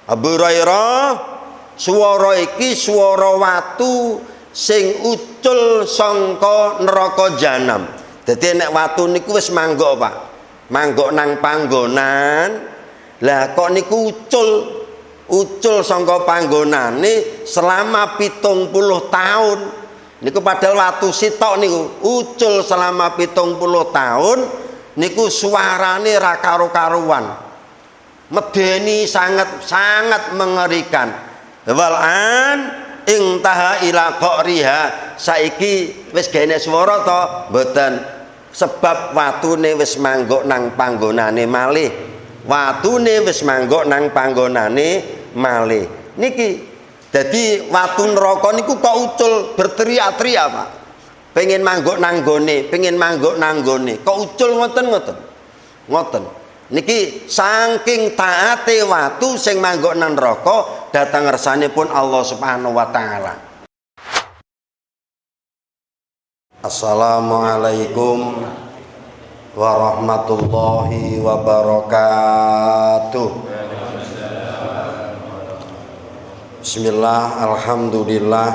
Abu Hurairah, swara iki swara watu sing ucul sangka neraka jahanam. Dadi nek watu niku wis manggok, Pak. Manggok nang panggonan. Lah kok niku ucul sangka panggonane selama 70 tahun. Niku padahal watu sitok niku ucul selama 70 tahun niku suarane ra karo-karuan. Medeni sangat mengerikan. Walan intaha ila qariha, saiki wis gene swara to mboten, sebab watune wis manggok nang panggonane malih. Watune wis manggok nang panggonane malih. Niki dadi watu neraka niku kok ucul berteriak-teriak, Pak. Pengen manggok nang gone, kok ucul ngoten. Niki saking taate watu sing manggok nang neraka datang ngersanipun Allah Subhanahu wa taala. Assalamualaikum warahmatullahi wabarakatuh. Bismillah, alhamdulillah.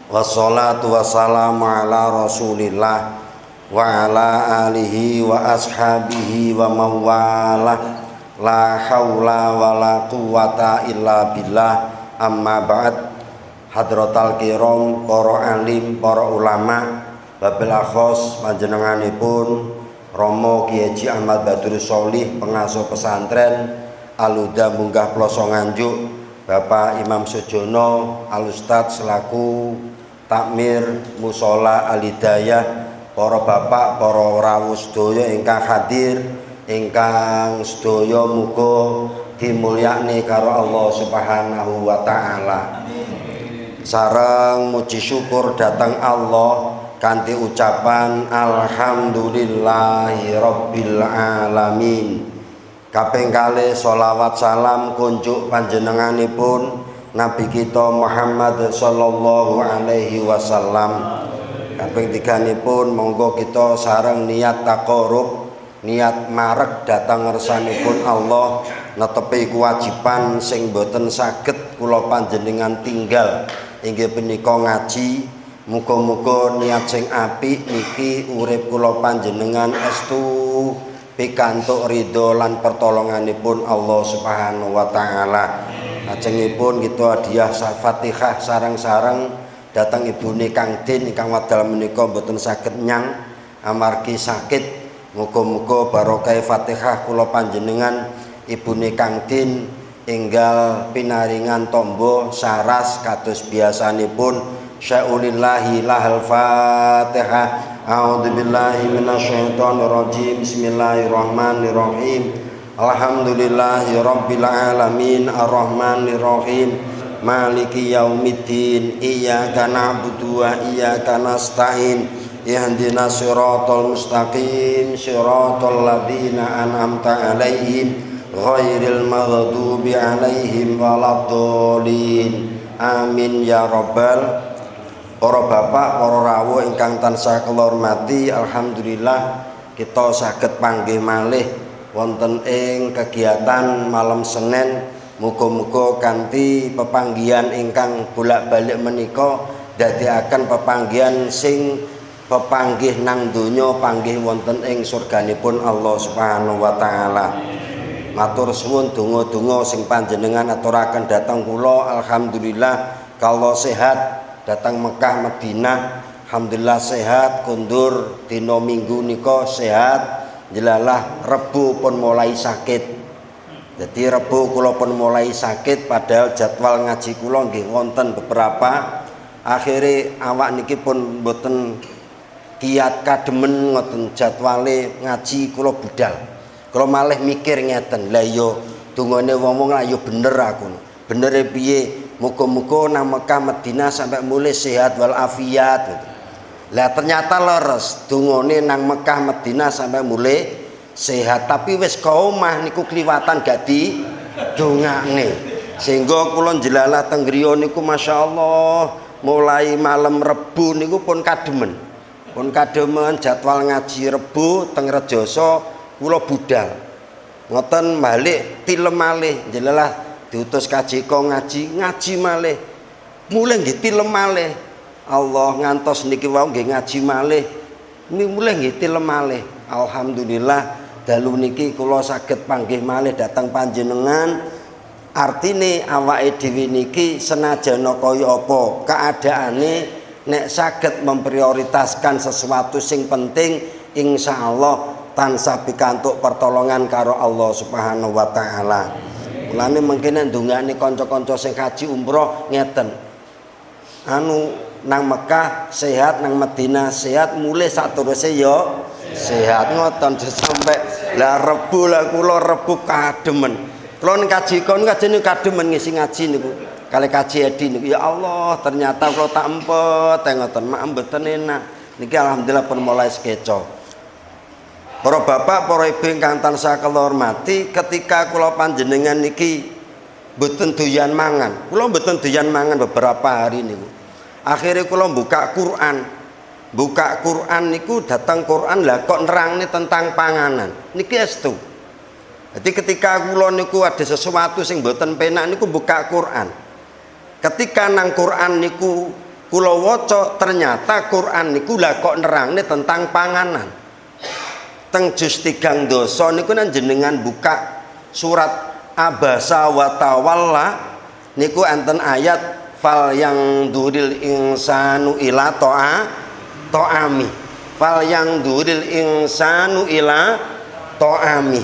Wassalatu wassalamu ala Rasulillah wa ala alihi wa ashabihi wa mawalah. La haula wa la quwata illa billah. Amma ba'd. Hadratal kiram, para alim, para ulama, wabil akhos panjenenganipun Romo Kiai Haji Ahmad Badrus Sholih, pengasuh pesantren Al-Huda Munggah Ploso Nganjuk, Bapak Imam Sujono Al-Ustadz selaku takmir Musola Al-Hidayah, para bapak, para rawuh sedaya ingkang hadir, ingkang sedaya muga dimulyakne karo Allah Subhanahu wa taala. Sareng muji syukur datang Allah kanthi ucapan alhamdulillahi rabbil alamin. Kaping kalih sholawat salam kunjuk panjenenganipun Nabi kita Muhammad sallallahu alaihi wasallam. Kaping tiganipun monggo kita sareng niat taqarrub, niat marek datang ngersanipun Allah, netepi kewajiban sing boten saged kula panjenengan tinggal inggih punika ngaji. Muga-muga niat sing apik niki urip kula panjenengan estu pikantuk ridho lan pertolonganipun Allah Subhanahu wa taala. Lajengipun kita hadiah Fatihah sareng-sareng datang ibune Kang Din ingkang wadal menika mboten saged nyang amargi sakit. Muga-muga barokah Fatihah kula panjenengan ibune Kang Din enggal pinaringan tombo saras kados biasanipun. Sya'ulillahi lahal Fatihah. A'udzubillahi minasyaitonirrajim. Bismillahirrahmanirrahim. Alhamdulillahi rabbil alamin arrahmanirrahim maliki yaumiddin iyyaka na'budu wa iyyaka nasta'in ihdinas siratal mustaqim siratal ladzina an'amta 'alaihim ghairil maghdubi 'alaihim waladdallin. Amin ya rabbal. Para bapak, para rawuh ingkang tansah kula hormati, alhamdulillah kita saged panggih malih wonten ing kegiatan malam Senin. Muga-muga kanthi pepanggihan ingkang bolak-balik menika dadiaken pepanggihan sing pepanggih nang donya panggih wonten ing surganipun Allah Subhanahu wa taala. Matur suwun donga-donga sing panjenengan aturaken dhateng kula, alhamdulillah kalau sehat datang Mekah Madinah, alhamdulillah sehat, kundur dina Minggu nika sehat, jelalah Rebu pun mulai sakit. Jadi Rebu kula pun mulai sakit padahal jadwal ngaji kula nggih wonten beberapa. Akhire awak niki pun mboten kiat kademen ngoten jadwale ngaji kula budal. Kula malih mikir ngeten, lah yo dungane wong-wong lah yo bener aku. Benere piye? Muga-muga nang Mekah Madinah sampai mulai sehat wal afiat gitu. Lah ternyata leres dungane nang Mekah Madinah sampai mulai sehat, tapi wis ka omah niku kliwatan gak di dongakne. Sehingga kula njelalah teng griya niku masyaallah mulai malam Rebu niku pun kademen. Pun kademen jadwal ngaji Rebu teng Rejoso kula budal. ngoten balik tilem malih jelalah diutus kaji kok ngaji malih mulai nggih tilem malih Allah ngantos niki wau nggih ngaji malih mulai nggih tilem malih alhamdulillah dalu niki kula saged panggih malih dhateng panjenengan artine awake dhewe niki senajan kaya apa keadaane nek saged memprioritaskan sesuatu sing penting insyaallah tansah pikantuk pertolongan karo Allah Subhanahu wa taala. Mulane mengkene ndongane kanca-kanca sing haji umroh ngeten. Anu nang Mekah sehat, nang Madinah sehat, mulai saterusé ya sehat ngoten sampai lah Rebu lah kula Rebu kademen. Kula ning kaji kon kajene kademen ngisi ngaji niku. Kali kaji Edi niku ya Allah ternyata kula tak empet ngoten mak mboten enak. Niki alhamdulillah pun mulai sekeco. Para bapak, para ibu ingkang tansah kula hormati, ketika kula panjenengan niki mboten doyan mangan. Kula mboten doyan mangan beberapa hari niku. Akhirnya kula buka Quran. Buka Quran niku datang Quran lah kok nerangne tentang panganan. Niki estu. Jadi ketika kula niku ada sesuatu sing mboten penak niku buka Quran. Ketika nang Quran niku kula waca ternyata Quran niku lah kok nerangne tentang panganan. Teng juz 3 dosa niku nang jenengan buka surat Abasa wa Tawalla niku enten ayat fal yang duril insanu ila ta'ami fal yang duril insanu ila ta'ami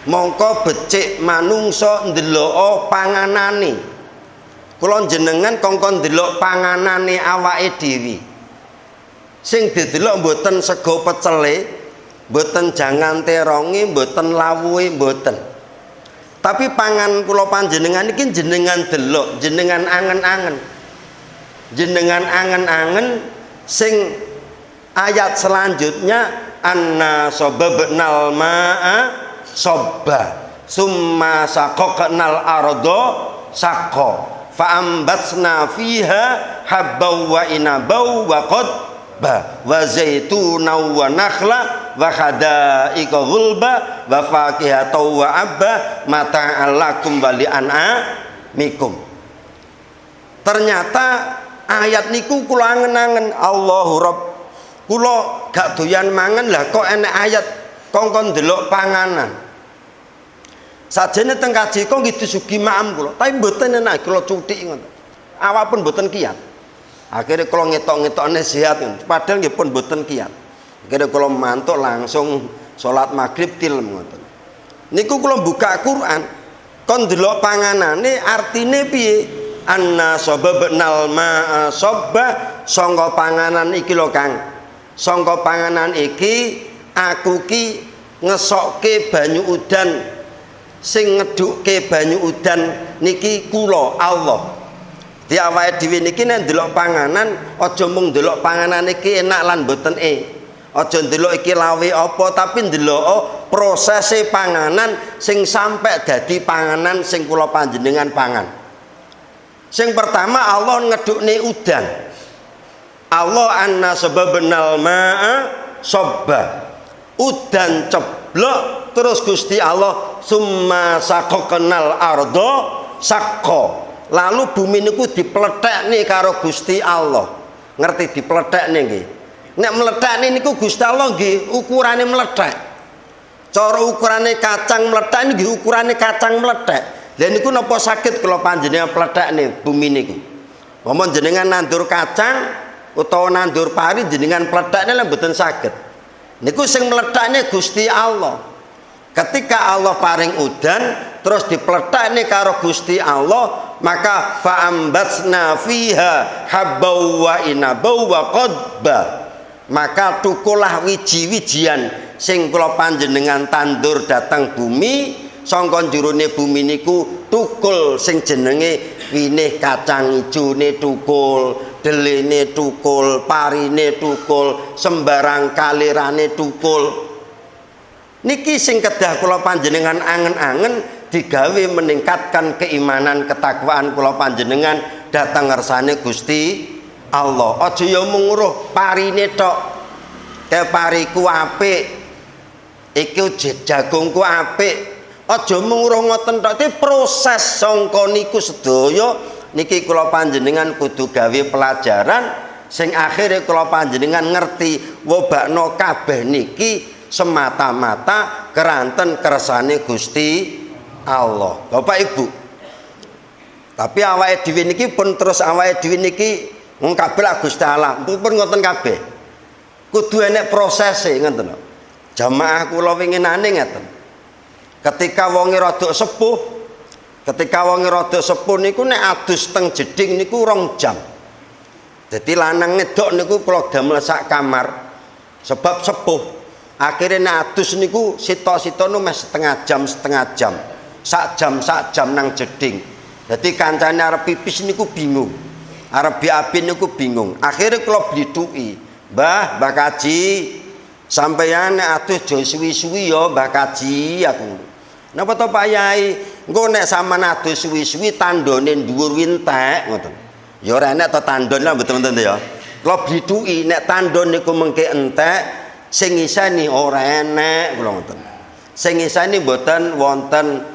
mongko becik manungsa ndelok panganane. Kula jenengan kongkon ndelok panganane awake dhewe. Sing didelok mboten sego pecele, mboten jangan teronge, mboten lawuhe, mboten. Tapi pangan kula panjenengan iki jenengan delok, jenengan angen-angen. Jenengan angen-angen sing ayat selanjutnya anna sababnal ma'a sabba summa saqaqnal arda saqqa fa'ambatsna fiha habbaw wa inabaw wa qadba wa zaituna wa nakhla wa hada'iqa ghulba wa fakihata wa abba mata'al lakum wa li'an'amikum. Ternyata ayat niku kula angen-angen Allahu Rabb kula gak doyan mangan lah kok enek ayat kongkon ndelok panganan. Sajane teng kaji kok nggih disugi maam kula, tapi mboten enak kula cuthik ngoten. Awak pun mboten kiyat. Akhire kula ngetok-ngetokne sehat ngoten. Padahal nggih pun mboten kiyat. Akhire kula mantuk langsung salat maghrib tilem ngoten. Niku kula buka Quran, kon ndelok panganane artine piye? Anna sababnal ma'a sabba sangka panganan iki lho Kang. Sangka panganan iki aku ki ngesokke banyu udan. Sing ngedukke banyu udan niki kula Allah. Di awake dhewe niki nek ndelok panganan aja mung ndelok panganan iki enak lan mboten Aja ndelok iki lawe apa tapi ndelok prosese panganan sing sampai dadi panganan sing kula panjenengan pangan. Sing pertama Allah ngedukne udan. Allah anna sababnal ma'a sabba. Udan ceblok terus Gusti Allah summa saqaqnal arda saqqa. Lalu bumi niku dipletekne karo Gusti Allah. Ngerti dipletekne nggih. Nek meletekne niku Gusti Allah nggih ukurane meletek. Cara ukurane kacang meletek nggih ukurane kacang meletek. Lha niku napa saged kula panjenengan pletekne bumi niku. Momon jenengan nandur kacang utawa nandur pari jenengan pletekne lha mboten saged. Niku sing meletakne Gusti Allah. Ketika Allah paring udan terus dipletakne karo Gusti Allah, maka fa'ambatsna fiha habbaw wa inabaw wa qadba. Maka tukulah wiji-wijian sing kula panjenengan tandur datang bumi, sangka njurone bumi niku tukul sing jenenge winih kacang ijone tukul, delene tukul, parine tukul, sembarang kalirane tukul. Niki sing kedah kula panjenengan angen-angen digawe meningkatkan keimanan ketakwaan kula panjenengan datang ngersane Gusti Allah. Aja ya mung nguruh parine tok. Ke pariku apik. Iki jagungku apik. Aja mung ngoten tok, proses sangka niku sedaya niki kula panjenengan kudu gawe pelajaran sing akhire kula panjenengan ngerti wobakno kabeh niki semata-mata keranten kersane Gusti Allah. Bapak Ibu. Tapi awake dhewe niki pun terus awake dhewe niki wong kabeh Gusti Allah, pun ngoten kabeh. Kudu enek prosese ngoten lho. Jamaah kula winginane ngeten. Ketika wonge rada sepuh, niku nek adus teng jeding niku 2 jam. Dadi lanang ngedok niku kula damel sak kamar sebab sepuh. Akhirnya nek adus niku sita-sitane mes setengah jam. Sak jam nang jeding. Dadi kancane arep pipis niku bingung. Arep BAB niku bingung. Akhirnya kula blithuki. Mbah Kaji, sampeyan nek adus aja suwi-suwi ya Mbah Kaji aku. Napa to Pak Yai? Engko nek sampean adus suwi-suwi tandone dhuwur wintek ngoten. Ya ora enek to tandon lah betul-betul ya. Kula blithuki nek tandon niku mengke entek, sing ngiseni ora enek kula ngoten. Sing ngiseni mboten wonten.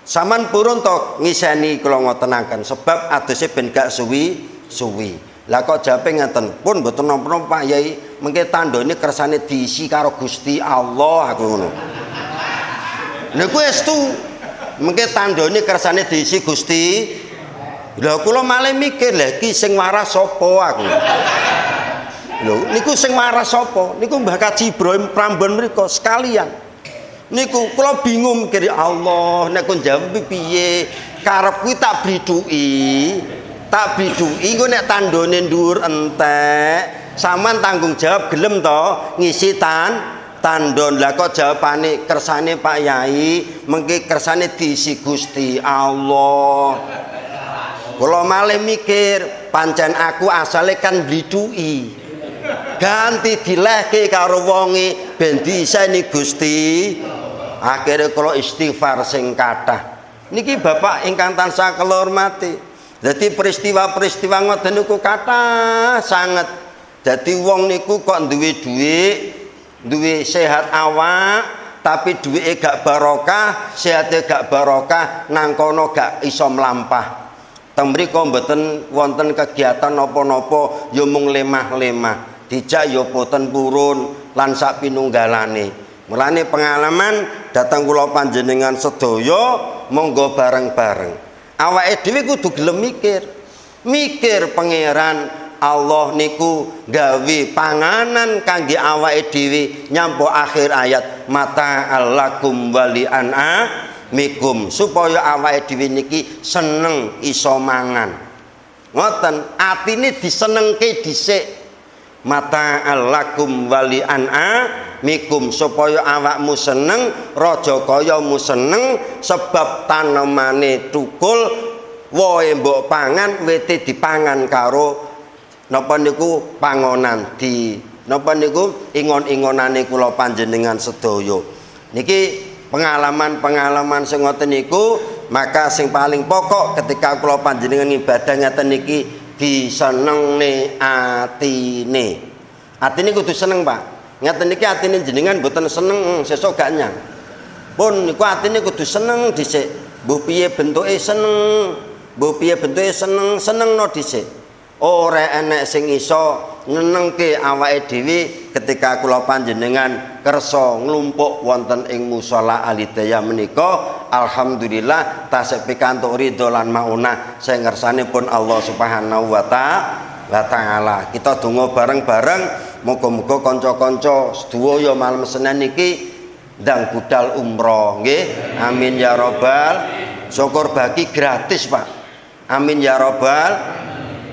Saman purun to ngiseni kula ngotenaken sebab aduse ben gak suwi-suwi. Lah kok jape ngeten pun mboten napa-napa Pak Yai, mengke tandone kersane diisi karo Gusti Allah aku ngono. Niku estu mengke tandone kersane diisi Gusti. Lha kula malah mikir lha iki sing waras sapa aku. Lho niku sing waras sapa? Niku Mbah Kaji Ibrahim Prambon mriku sekalian. Niku kula bingung mikir Allah nek kon jawab piye? Karep kuwi tak blithuki. Tak biduki engko nek tandone dhuwur entek, sampean tanggung jawab gelem to ngisi tandon. Lah kok jawabane kersane Pak Yai, mengki kersane diisi Gusti Allah. Kula malih mikir, pancen aku asale kan blithuki. Ganti dilehke karo wonge ben diiseni Gusti. Akhire kula istighfar sing kathah. Niki Bapak ingkang tansah kula hormati. Jadi peristiwa-peristiwa ngoten niku kathah sanget. Jadi wong niku kok duwe dhuwit, duwe sehat awak, tapi duwike gak barokah, sehate gak barokah, nang kono gak iso mlampah. Teng mriku mboten wonten kegiatan napa-napa, ya mung lemah-lemah. Dijak ya boten purun lan sak pinunggalane. Mulane pengalaman datang kula panjenengan sedaya monggo bareng-bareng. Awake dhewe kudu gelem mikir pangeran Allah niku gawe panganan kangge awake dhewe nyampo akhir ayat mata alakum wali an'amikum supaya awake dhewe niki seneng iso mangan. Ngoten atine disenengke dhisik. Mata alakum wali an'amikum supaya awakmu seneng, raja kayamu seneng sebab tanemane tukul wohe mbok pangan wite dipangan karo napa niku pangonan di napa niku ingon-ingonane kula panjenengan sedaya. Niki pengalaman-pengalaman sing ngoten niku, maka sing paling pokok ketika kula panjenengan ibadah ngeten niki disenengne atine. Atine kudu seneng, Pak. Ngeten niki atine jenengan mboten seneng sesuk gak nyang. Pun niku atine kudu seneng dhisik. Mbuh piye bentuke seneng, mbuh piye bentuke senengno dhisik. Ora enek sing iso nyenengke awake dhewe ketika kula panjenengan kersa nglumpuk wonten ing musala Alhidayah menika. Alhamdulillah tasih pikantuk ridho lan maunah sing ngersanipun Allah Subhanahu wa taala. Kita donga bareng-bareng muga-muga kanca-kanca sedaya malam Senin niki ndang budal umroh nggih. Amin ya rabbal. Syukur bagi gratis, Pak. Amin ya rabbal.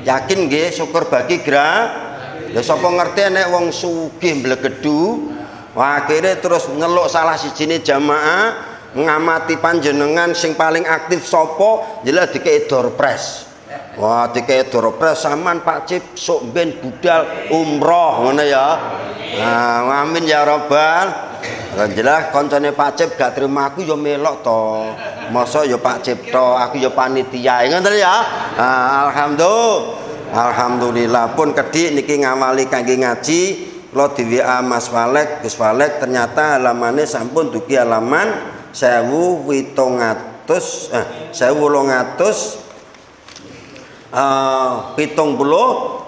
Yakin nggih syukur bagi gratis. Lha sapa ngerti nek wong sugih mblegedu akhirnya terus ngeluk salah sijine jamaah ngamati panjenengan sing paling aktif sapa jelas dikei door prize. Wah dikei door prize sampean Pak Cip sok ben budal umroh ngono ya. Nah, amin ya rabbal. Lah jelas kancane Pak Cip gak terima aku ya melok to. Masa ya Pak Cip to, aku ya panitia ngoten ya. Nah, alhamdulillah pun kedik niki ngawali kangge ngaji. Lo di WA Mas Falek, Gus Falek ternyata halamannya sampun dugi halaman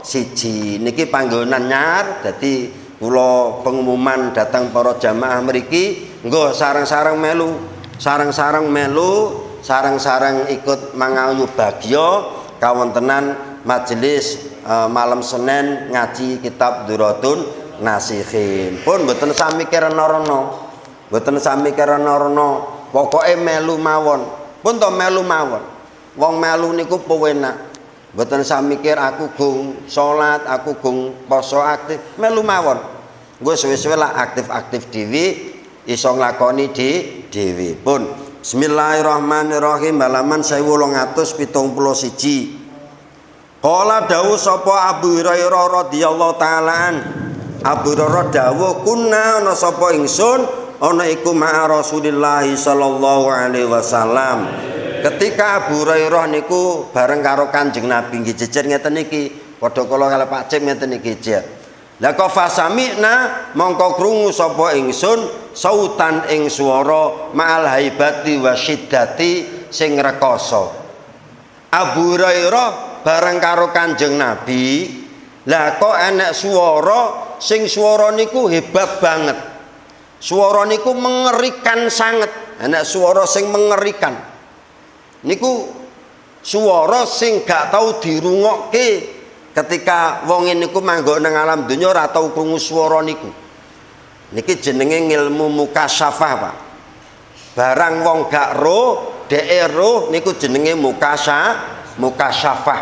siji niki panggonan nyar. Dadi kula pengumuman datang para jamaah mriki nggo sareng-sareng melu, sareng-sareng ikut mangayu bagya kawontenan majelis malam Senin ngaji kitab Duratun Nasikhin. Pun mboten sami kerana-rana. Pokoke melu mawon. Pun to melu mawon. Wong melu niku pewenak. Mboten sami mikir aku gung salat, aku gung poso aktif, melu mawon. Nggo suwe-suwe lah aktif-aktif dhewe iso nglakoni dhewe. Pun Bismillahirrahmanirrahim halaman 1871. Qala dawuh sapa Abu Hurairah radhiyallahu taala an. Abu Hurairah dawuh kunna ana sapa ingsun ana iku ma'a Rasulillah sallallahu alaihi wasallam. Ketika Abu Hurairah niku bareng karo Kanjeng Nabi nggih jejer ngeten iki, padha kala karo Pak Cip ngeten iki jejer. Lah kok fasami'na mongko krungu sapa ingsun sautan ing swara ma'al haibati wa syiddati sing rekoso. Abu Hurairah bareng karo Kanjeng Nabi, lah kok enek swara sing swara niku hebat banget. Swara niku mengerikan sanget, enek swara sing mengerikan. Niku swara sing gak tau dirungokke ketika wong niku manggon nang alam donya ora tau krungu swara niku. Niki jenenge ngilmu mukasyafah, Pak. Barang wong gak roh, dhek roh niku jenenge mukasyafah.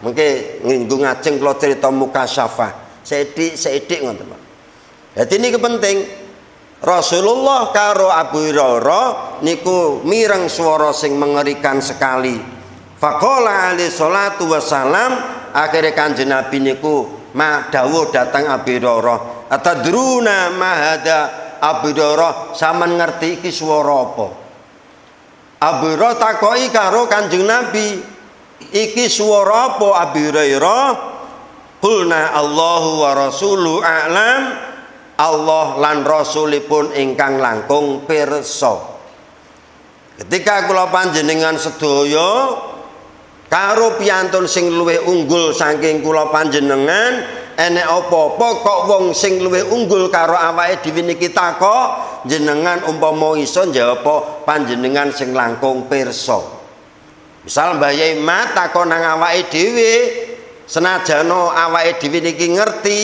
Mengke nginggo ngajeng kula crita mukasyafah. Sithik ngoten, Pak. Dadi niki penting. Rasulullah karo Abu Hurairah niku mireng swara sing mengerikan sekali. Faqala alaihi salatu wassalam, akhire Kanjeng Nabi niku dawuh datang Abu Hurairah, atadruna ma hada. Abu Hurairah sampean ngerti iki swara apa? Abu Hurairah takoki karo Kanjeng Nabi, iki swara apa Abu Hurairah? Qulna Allahu wa rasuluhu a'lam. Allah lan rasulipun ingkang langkung pirsa. Ketika kula panjenengan sedaya karo piyantun sing luwih unggul saking kula panjenengan, enek apa-apa kok wong sing luwih unggul karo awake dhewe niki takok, jenengan umpama iso njawab panjenengan sing langkung pirsa. Misal Mbah Yai Mat takon nang awake dhewe, senajan awake dhewe niki ngerti,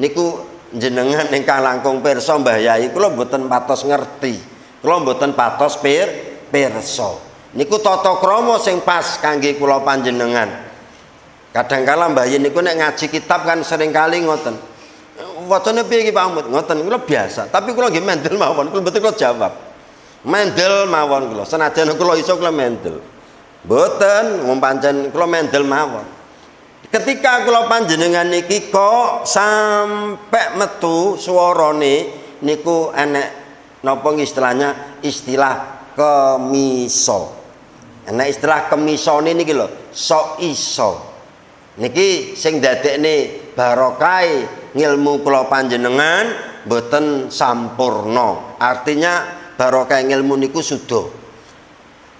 niku jenengan ingkang langkung pirsa Mbah Yai kula mboten patos ngerti. Kula mboten patos pirsa. Niku tata krama sing pas kangge kula panjenengan. Kadangkala Mbah Yai niku nek ngaji kitab kan sering kali ngoten. Wacane piye iki Pak Mut? Ngoten kula biasa, tapi kula nggih mendel mawon, kula mboten kula jawab. Mendel mawon kula. Senajan kula iso kula mendel. Mboten wong pancen kula mendel mawon. Ketika kula panjenengan niki kok sampai metu swarane niku enek napa istilahnya istilah kemiso. Enek istilah kemisone niki lho, sok iso. Niki sing dadekne barokah ngilmu kula panjenengan mboten sampurna. Artinya barokah ngilmu niku sudah.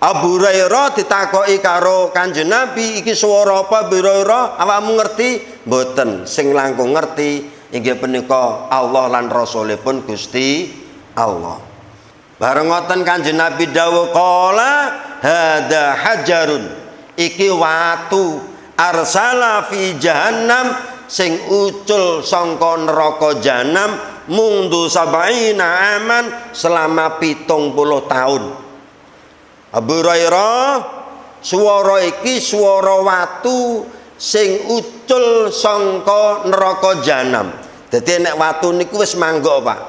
Abu Hurairah ditakoki karo Kanjeng Nabi, iki swara apa Abu Hurairah? Awakmu ngerti? Mboten. Sing langkung ngerti inggih punika Allah lan Rasulipun Gusti Allah. Bareng ngoten Kanjeng Nabi dawuh qala hada hajarun. Iki watu arsala fi jahannam sing ucul sangka neraka jahanam mundu sabaina aman selama 70 tahun. Abu Hurairah swara iki swara watu sing ucul sangka neraka jahanam. Dadi nek watu niku wis manggok, Pak.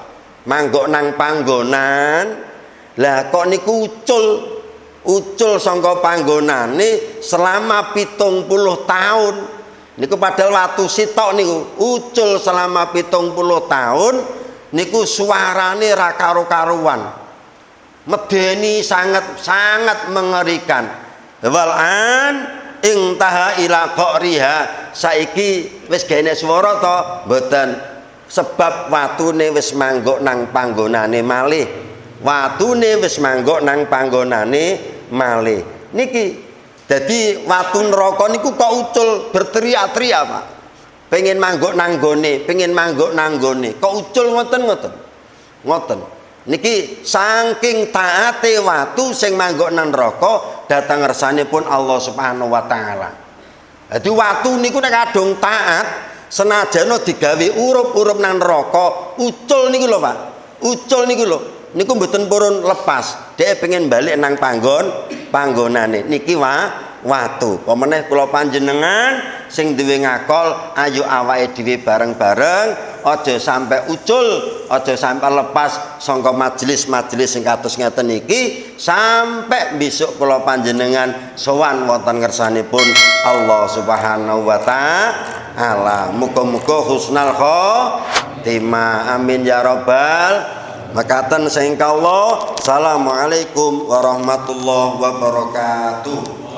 Manggok nang panggonan. Lah kok niku ucul sangka panggonane selama 70 tahun. Niku padahal watu sitok niku ucul selama 70 tahun niku suarane ra karo-karuan. Medeni sangat mengerikan. Walan intaha ila qariha, saiki wis gene swara to? Mboten, sebab watune wis manggok nang panggonane malih. watune wis manggok nang panggonane malih. Niki dadi watu neraka niku kok ucul berteriak-teriak, Pak. Pengen manggok nang gone, pengen manggok nang gone. Kok ucul ngoten. Niki saking taate watu sing manggok nang neraka datang ngersanipun Allah Subhanahu wa taala. Dadi watu niku nek kadung taat senajan digawe urup-urup nang neraka, ucul niku lho, Pak. Ucul niku lho. Niku mboten purun lepas. Dhek pengen balik nang panggonane. Niki watu. Pemeneh kula panjenengan sing duwe ngakol, ayo awake dhewe bareng-bareng, aja sampai ucul, aja sampai lepas saka majelis-majelis sing kados ngeten iki sampai besok kula panjenengan sowan wonten ngersanipun Allah Subhanahu wa taala. Muga-muga husnul khotimah. Amin ya rabbal. Makaten sing kawula. Assalamualaikum warahmatullahi wabarakatuh.